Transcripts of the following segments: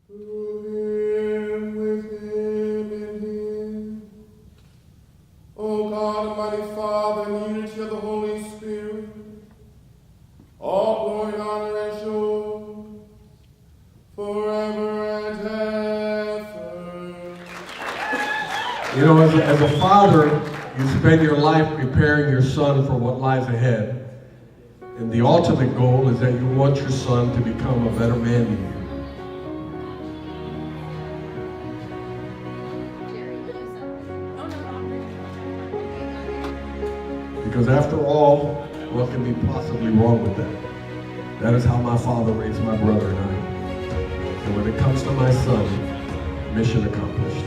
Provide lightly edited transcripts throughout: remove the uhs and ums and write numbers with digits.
Through him, with him, in him. O God, Almighty Father, in the unity of the Holy Spirit, all glory and honor is yours, forever and ever. You know, as a father, you spend your life preparing your son for what lies ahead. And the ultimate goal is that you want your son to become a better man than you. Because after all, what can be possibly wrong with that? That is how my father raised my brother and I. And when it comes to my son, mission accomplished.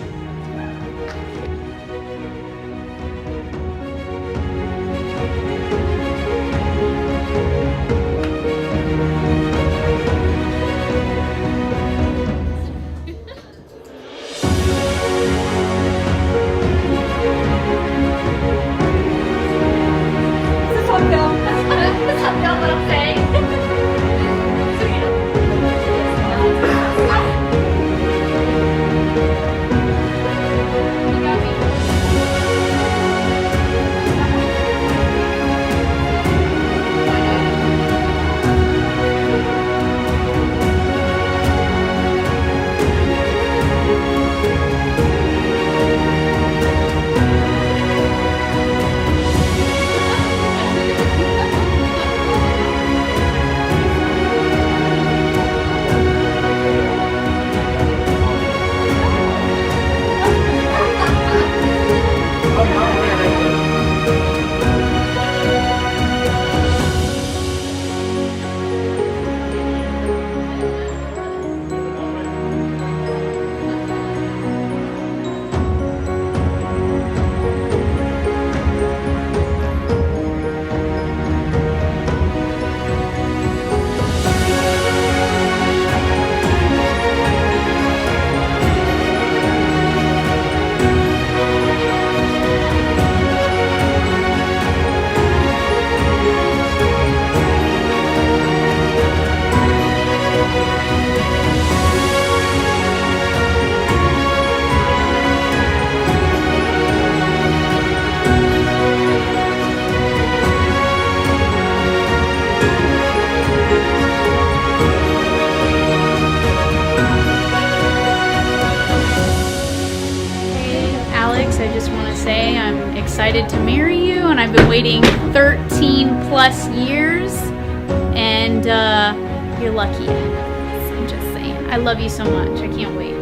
I just want to say I'm excited to marry you, and I've been waiting 13 plus years, and you're lucky. I'm just saying. I love you so much. I can't wait.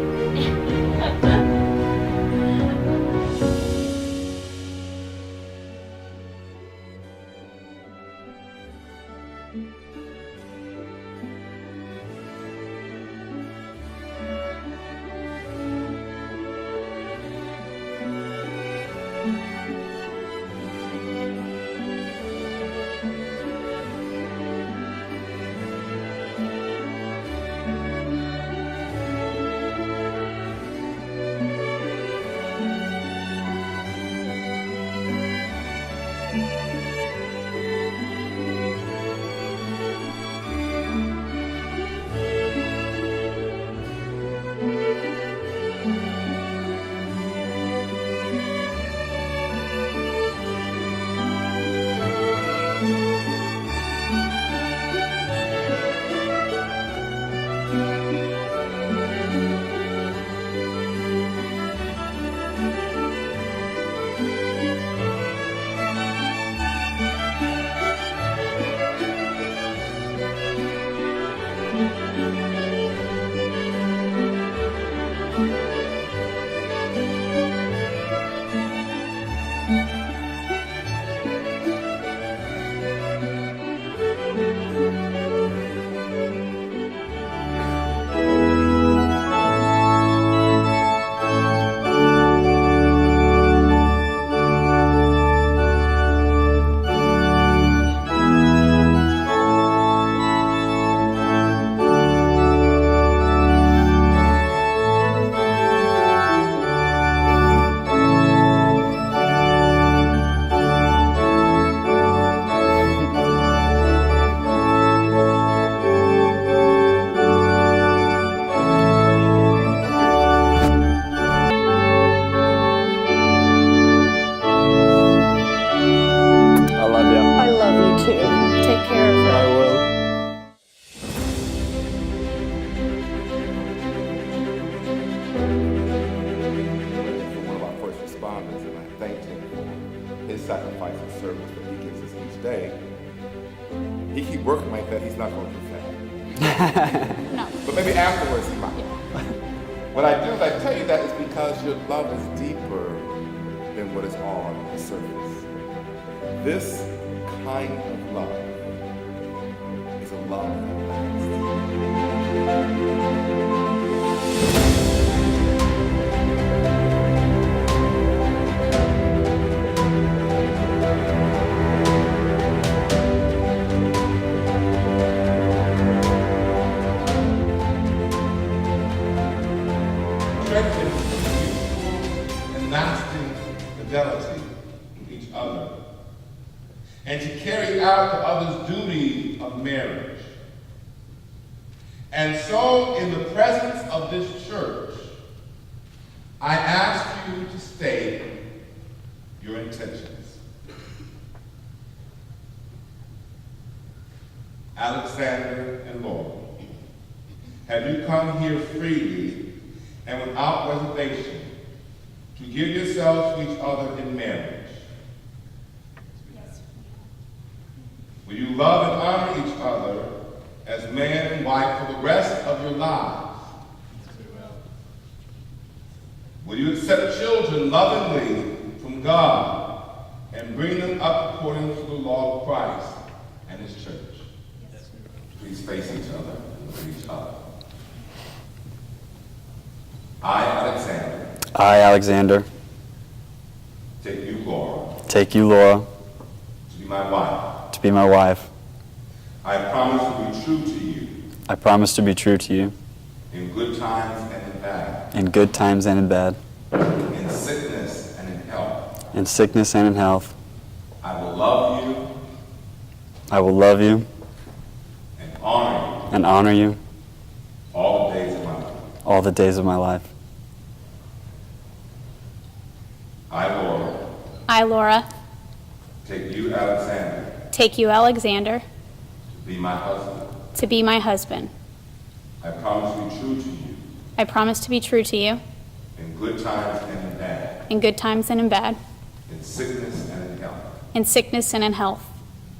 service that he gives us each day, he keep working like that, he's not going to do that. No. But maybe afterwards he might. What I do is I tell you that is because your love is deeper than what is on the surface. This kind of love is a love that lasts. Strengthen mutual and lasting fidelity to each other, and to carry out the other's duty of marriage. And so, in the presence of this church, I ask you to state your intentions. Alexander and Laura, have you come here freely and without reservation to give yourselves to each other in marriage? Yes. Will you love and honor each other as man and wife for the rest of your lives? Will you accept children lovingly from God and bring them up according to the law of Christ and His church? Yes. Please face each other and look at each other. I, Alexander, I, Alexander, take you, Laura, take you, Laura, to be my wife. to be my wife. I promise to be true to you I promise to be true to you in good times and in bad, in good times and in bad, in sickness and in health. in sickness and in health. I will love you I will love you and honor you and honor you all the days of my life. all the days of my life. I, Laura, I, Laura, take you, Alexander, take you, Alexander, to be my husband. to be my husband. I promise to be true to you I promise to be true to you in good times and in bad, in good times and in bad, in sickness and in health. in sickness and in health.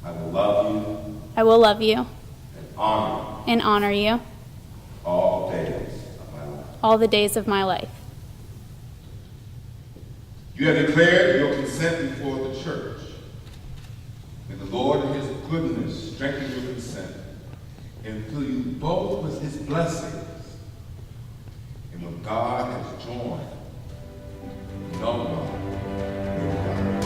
I will love you I will love you and honor you and honor you all the days of my life. all the days of my life. You have declared your consent before the church. May the Lord in His goodness strengthen your consent and fill you both with His blessings. And what God has joined, no one will divide.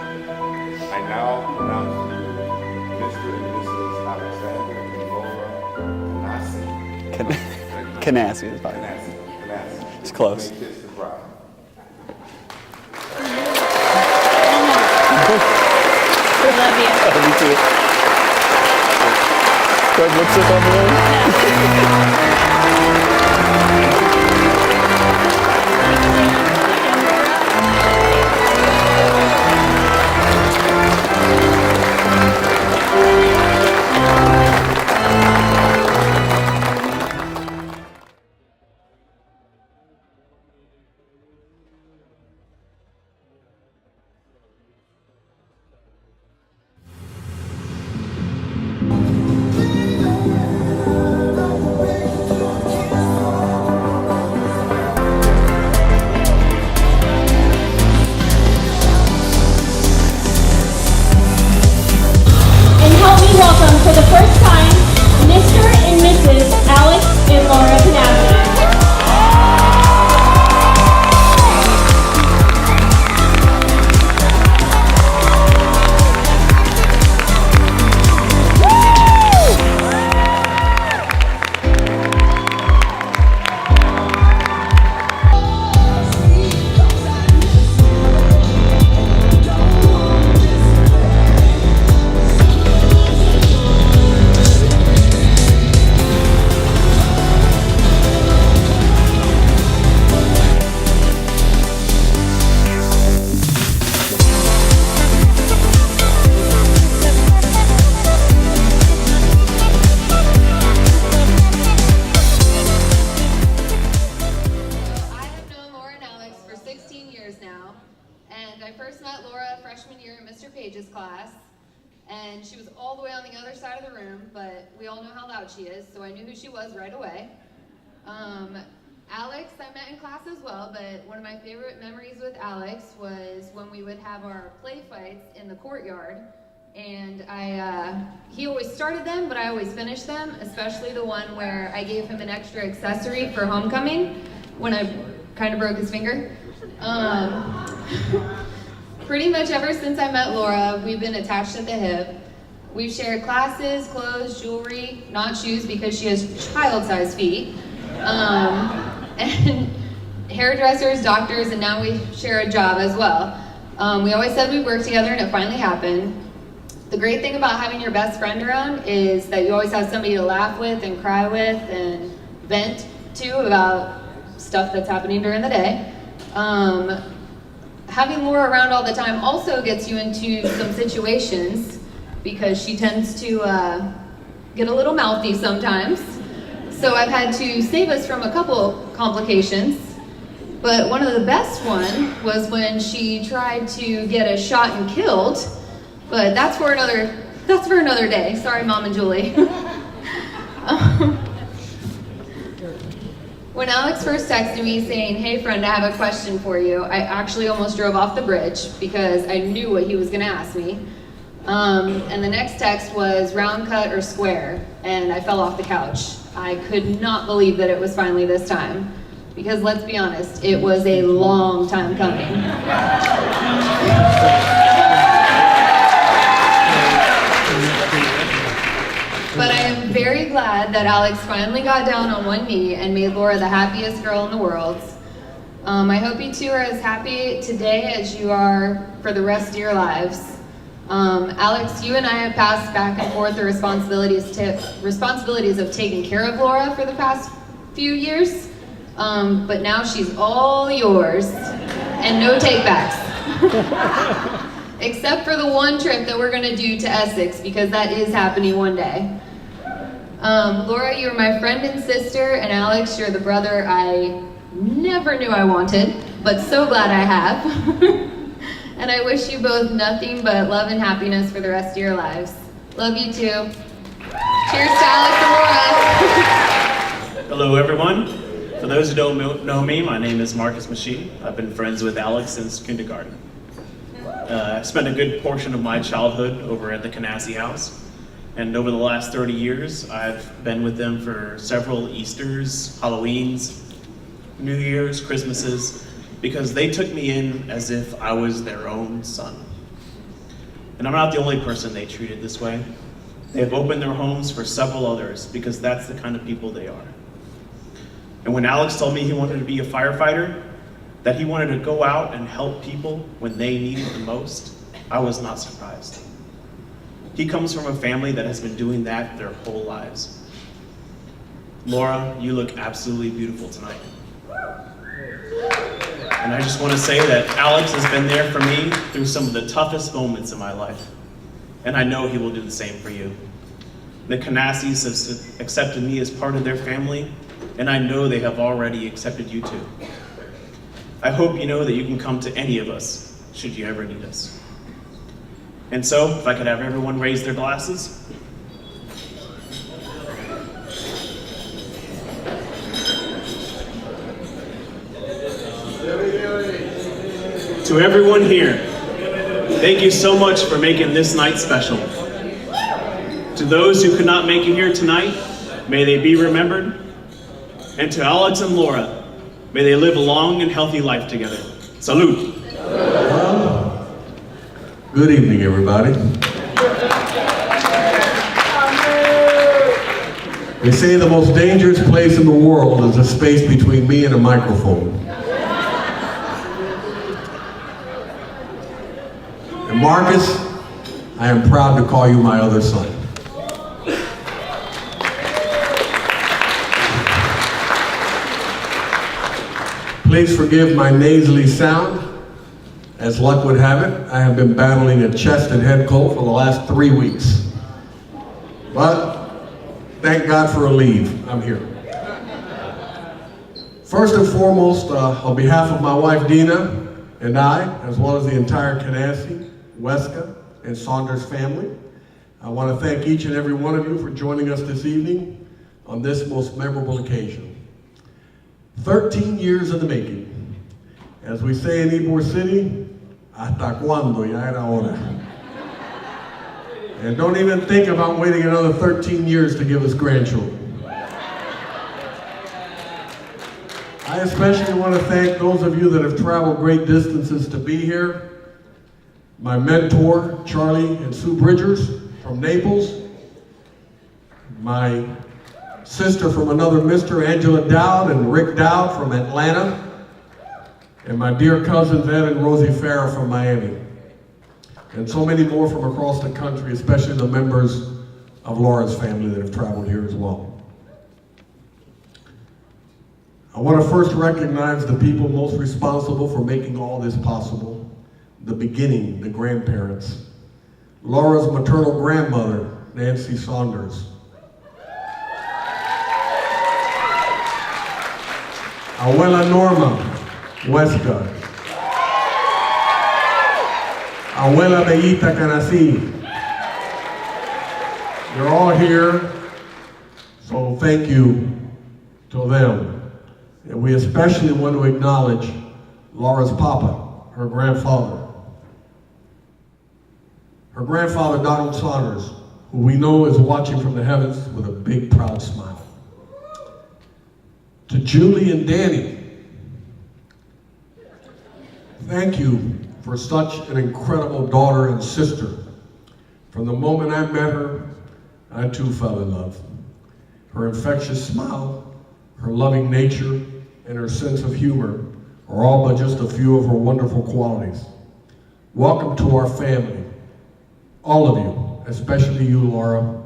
I now pronounce you Mr. and Mrs. Alexander and Laura Canassi. Canassi is fine. Canassi. It's close. May kiss the bride. I love you. Me too. Got lipstick on the way? and she was all the way on the other side of the room, but we all know how loud she is, so I knew who she was right away. Alex I met in class as well, but one of my favorite memories with Alex was when we would have our play fights in the courtyard, and he always started them, but I always finished them, especially the one where I gave him an extra accessory for homecoming when I kind of broke his finger. Pretty much ever since I met Laura, we've been attached at the hip. We've shared classes, clothes, jewelry, not shoes because she has child-sized feet, and hairdressers, doctors, and now we share a job as well. We always said we'd work together, and it finally happened. The great thing about having your best friend around is that you always have somebody to laugh with and cry with and vent to about stuff that's happening during the day. Having Laura around all the time also gets you into some situations because she tends to get a little mouthy sometimes. So I've had to save us from a couple complications. But one of the best one was when she tried to get us shot and killed. But that's for another day. Sorry, Mom and Julie. When Alex first texted me saying, "Hey friend, I have a question for you," I actually almost drove off the bridge because I knew what he was gonna ask me. And the next text was round cut or square, and I fell off the couch. I could not believe that it was finally this time, because let's be honest, it was a long time coming. But I am very glad that Alex finally got down on one knee and made Laura the happiest girl in the world. I hope you two are as happy today as you are for the rest of your lives. Alex, you and I have passed back and forth the responsibilities of taking care of Laura for the past few years, but now she's all yours, and no takebacks. Except for the one trip that we're gonna do to Essex, because that is happening one day. Laura, you're my friend and sister, and Alex, you're the brother I never knew I wanted, but so glad I have. And I wish you both nothing but love and happiness for the rest of your lives. Love you too. Cheers to Alex and Laura. Hello everyone. For those who don't know me, my name is Marcus Machine. I've been friends with Alex since kindergarten. I spent a good portion of my childhood over at the Canassie House. And over the last 30 years, I've been with them for several Easters, Halloweens, New Year's, Christmases, because they took me in as if I was their own son. And I'm not the only person they treated this way. They have opened their homes for several others because that's the kind of people they are. And when Alex told me he wanted to be a firefighter, that he wanted to go out and help people when they needed the most, I was not surprised. He comes from a family that has been doing that their whole lives. Laura, you look absolutely beautiful tonight. And I just want to say that Alex has been there for me through some of the toughest moments in my life. And I know he will do the same for you. The Canassies have accepted me as part of their family, and I know they have already accepted you too. I hope you know that you can come to any of us, should you ever need us. And so, if I could have everyone raise their glasses. To everyone here, thank you so much for making this night special. To those who could not make it here tonight, may they be remembered. And to Alex and Laura, may they live a long and healthy life together. Salute. Good evening, everybody. They say the most dangerous place in the world is the space between me and a microphone. And Marcus, I am proud to call you my other son. Please forgive my nasally sound. As luck would have it, I have been battling a chest and head cold for the last 3 weeks. But thank God for a leave. I'm here. First and foremost, on behalf of my wife Dina and I, as well as the entire Canassie, Weska, and Saunders family, I want to thank each and every one of you for joining us this evening on this most memorable occasion. 13 years in the making. As we say in Ybor City, hasta cuando, ya era hora. And don't even think about waiting another 13 years to give us grandchildren. I especially want to thank those of you that have traveled great distances to be here. My mentor, Charlie and Sue Bridgers from Naples. My sister from another mister, Angela Dowd, and Rick Dowd from Atlanta. And my dear cousins, Ed and Rosie Farah from Miami. And so many more from across the country, especially the members of Laura's family that have traveled here as well. I want to first recognize the people most responsible for making all this possible. The beginning, the grandparents. Laura's maternal grandmother, Nancy Saunders. Abuela Norma Huesca. Abuela Bellita Canasi. You're all here, so thank you to them. And we especially want to acknowledge Laura's papa, her grandfather. Her grandfather, Donald Saunders, who we know is watching from the heavens with a big, proud smile. To Julie and Danny, thank you for such an incredible daughter and sister. From the moment I met her, I too fell in love. Her infectious smile, her loving nature, and her sense of humor are all but just a few of her wonderful qualities. Welcome to our family, all of you, especially you, Laura.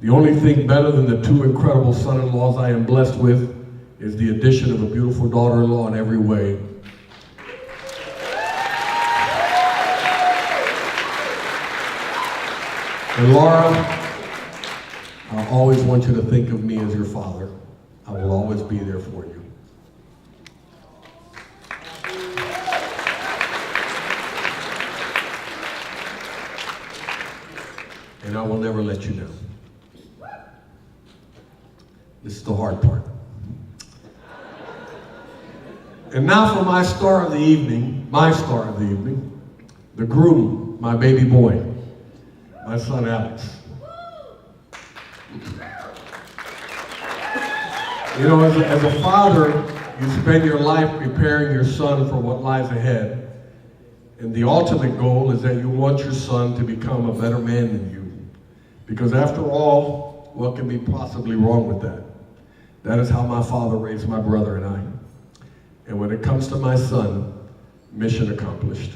The only thing better than the two incredible son-in-laws I am blessed with is the addition of a beautiful daughter-in-law in every way. And Laura, I always want you to think of me as your father. I will always be there for you. And I will never let you down. This is the hard part. And now for my star of the evening, the groom, my baby boy, my son Alex. You know, as a father, you spend your life preparing your son for what lies ahead. And the ultimate goal is that you want your son to become a better man than you. Because after all, what can be possibly wrong with that? That is how my father raised my brother and I. And when it comes to my son, mission accomplished.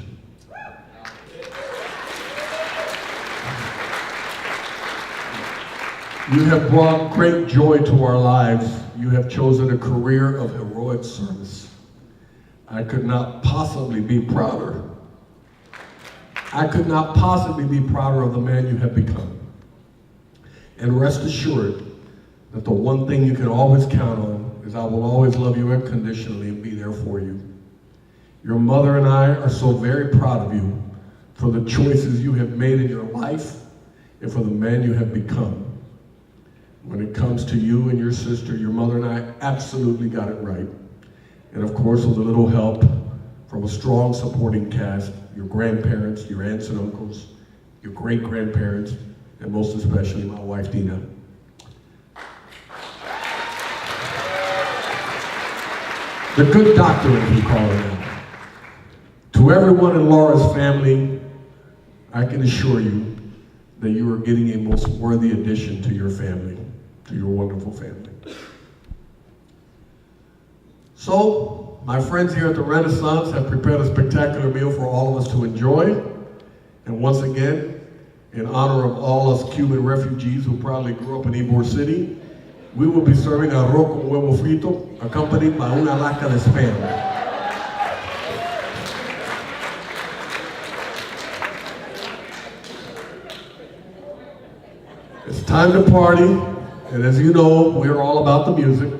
You have brought great joy to our lives. You have chosen a career of heroic service. I could not possibly be prouder. I could not possibly be prouder of the man you have become. And rest assured that the one thing you can always count on is I will always love you unconditionally and be there for you. Your mother and I are so very proud of you for the choices you have made in your life and for the man you have become. When it comes to you and your sister, your mother and I absolutely got it right. And of course, with a little help from a strong supporting cast, your grandparents, your aunts and uncles, your great-grandparents, and most especially my wife, Dina. The good doctor, as we call her. To everyone in Laura's family, I can assure you that you are getting a most worthy addition to your family, to your wonderful family. So, my friends here at the Renaissance have prepared a spectacular meal for all of us to enjoy. And once again, in honor of all us Cuban refugees who probably grew up in Ybor City, we will be serving arroz con huevo frito, accompanied by una laca de spam. It's time to party, and as you know, we're all about the music.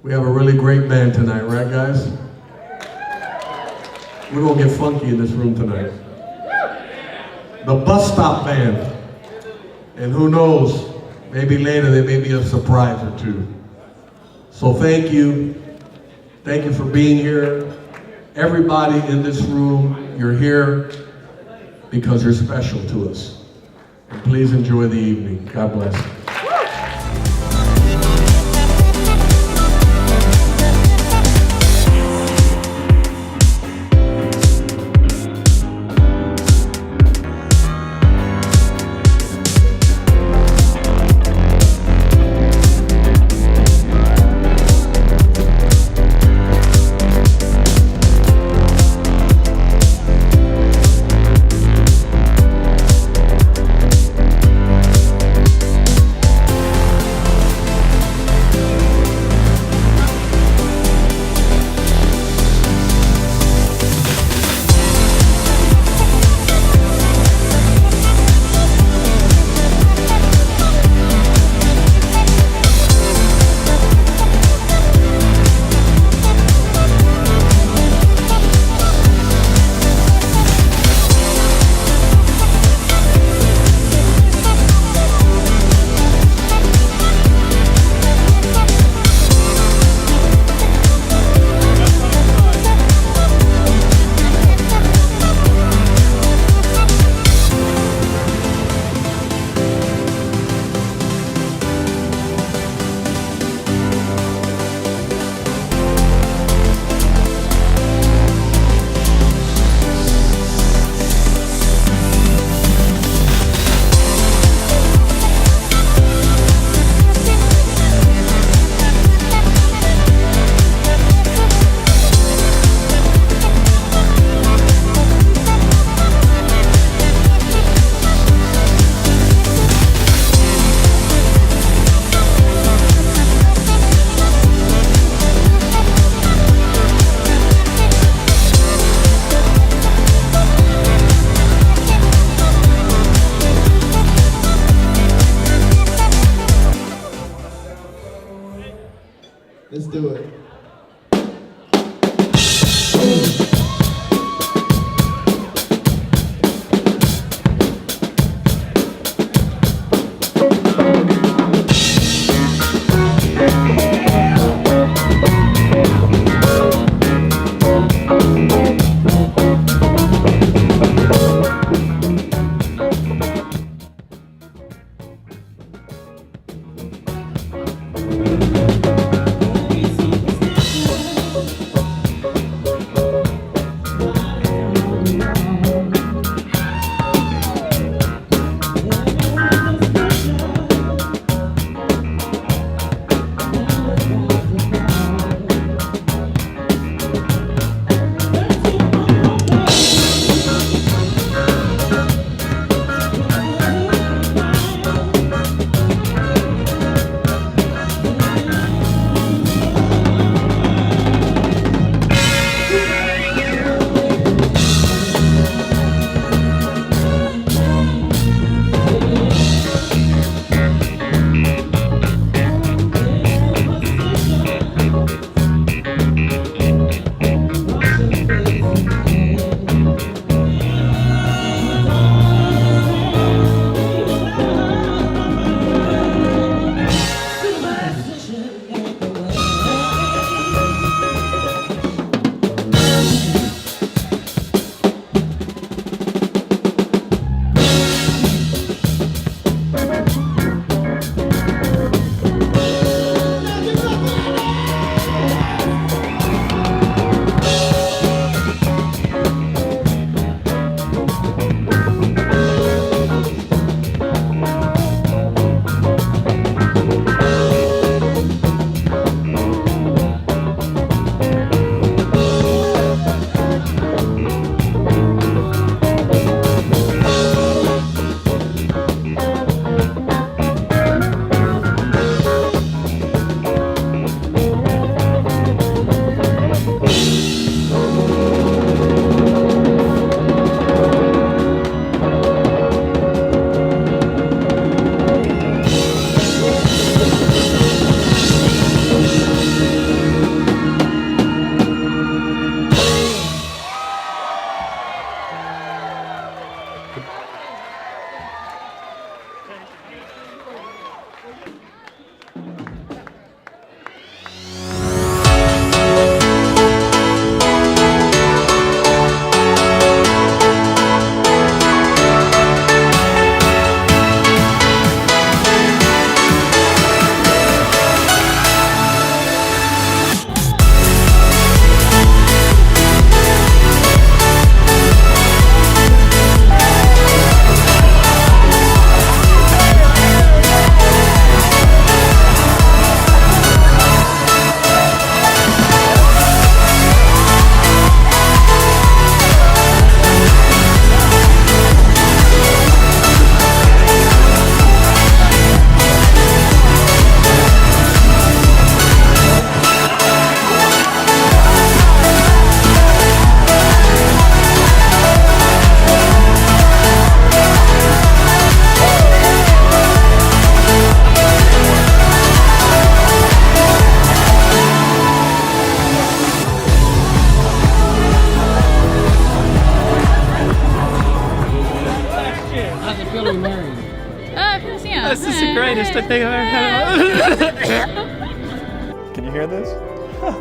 We have a really great band tonight, right guys? We're gonna get funky in this room tonight. The Bus Stop Band. And who knows, maybe later there may be a surprise or two. So thank you. Thank you for being here. Everybody in this room, you're here because you're special to us. And please enjoy the evening. God bless. Let's do it. Can you hear this?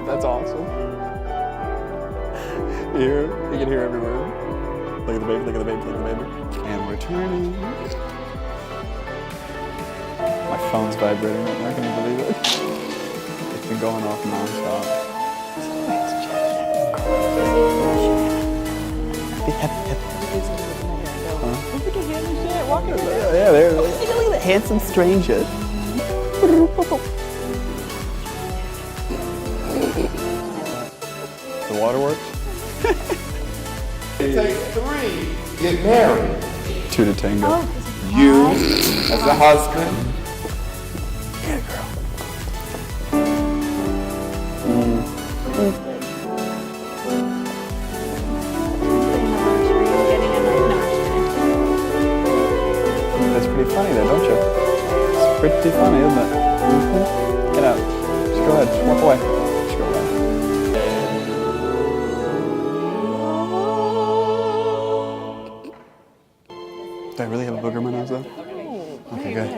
That's awesome. You can hear every word. Look at the baby, look at the baby, look at the baby. And we're turning. My phone's vibrating right now, can you believe it? It's been going off non-stop. Yeah, there. Look at that handsome stranger. The waterworks? It takes 3 to get married. 2 to tango. You, as a husband, That's pretty funny there, don't you? It's pretty funny, isn't it? Get out. Just go ahead. Just walk away. Just go away. Do I really have a booger in my nose, though? Okay, good.